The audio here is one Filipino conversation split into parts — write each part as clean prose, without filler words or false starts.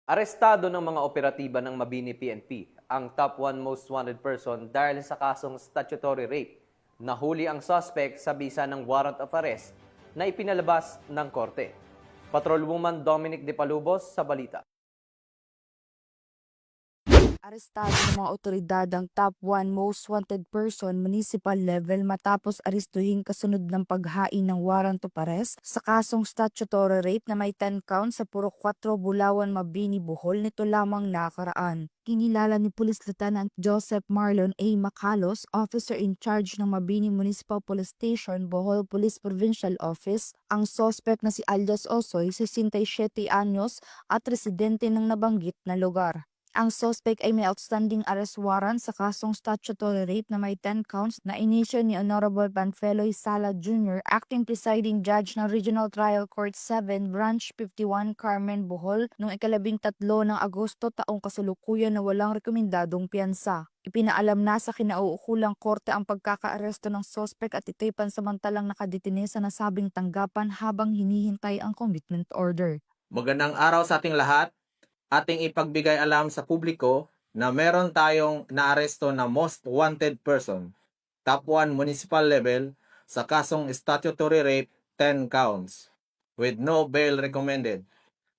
Arestado ng mga operatiba ng Mabini PNP ang top 1 most wanted person dahil sa kasong statutory rape. Nahuli ang suspect sa bisa ng warrant of arrest na ipinalabas ng korte. Patrolwoman Dominic De Palubos sa balita. Arestado ng mga otoridad ang top 1 most wanted person municipal level matapos arestuhin kasunod ng paghain ng warrant of arrest sa kasong statutory rape na may 10 counts sa Purok 4 Bulawan, Mabini, Bohol nito lamang nakaraan. Kinilala ni Police Lieutenant Joseph Marlon A. Macalos, officer in charge ng Mabini Municipal Police Station, Bohol Police Provincial Office, ang suspect na si alias Osoy, 67 anyos at residente ng nabanggit na lugar. Ang suspect ay may outstanding arrest warrant sa kasong statutory rape na may 10 counts na inisyo ni Honorable Panfeloy Sala Jr., Acting Presiding Judge ng Regional Trial Court 7, Branch 51, Carmen, Bohol, noong 13 ng Agosto taong kasalukuyan na walang rekomendadong piyansa. Ipinaalam na sa kinauukulang korte ang pagkakaaresto ng suspect at ito'y pansamantalang nakadetine sa nasabing tanggapan habang hinihintay ang commitment order. Magandang araw sa ating lahat. Ating ipagbigay alam sa publiko na meron tayong naaresto na most wanted person, top 1 municipal level, sa kasong statutory rape 10 counts, with no bail recommended.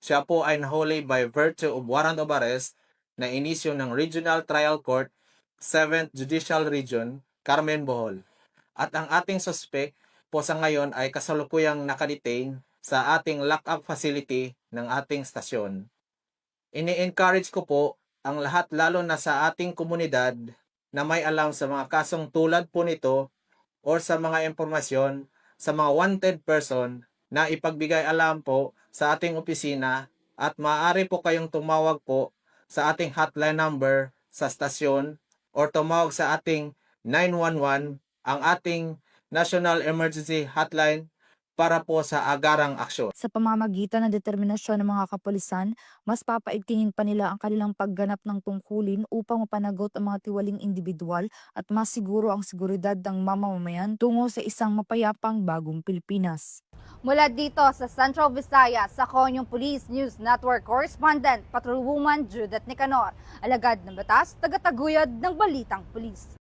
Siya po ay nahuli by virtue of warrant of arrest na inisyo ng Regional Trial Court, 7th Judicial Region, Carmen, Bohol. At ang ating suspect po sa ngayon ay kasalukuyang nakadetain sa ating lock-up facility ng ating stasyon. Ini-encourage ko po ang lahat lalo na sa ating komunidad na may alam sa mga kasong tulad po nito o sa mga impormasyon sa mga wanted person na ipagbigay alam po sa ating opisina at maaari po kayong tumawag po sa ating hotline number sa stasyon o tumawag sa ating 911, ang ating National Emergency Hotline, para po sa agarang aksyon. Sa pamamagitan ng determinasyon ng mga kapulisan, mas papaigtingin pa nila ang kanilang pagganap ng tungkulin upang mapanagot ang mga tiwaling individual at mas siguro ang seguridad ng mamamayan tungo sa isang mapayapang bagong Pilipinas. Mula dito sa Central Visayas, ako yung Police News Network Correspondent, Patrolwoman Judith Nicanor, alagad ng batas, tagataguyod ng Balitang Pulis.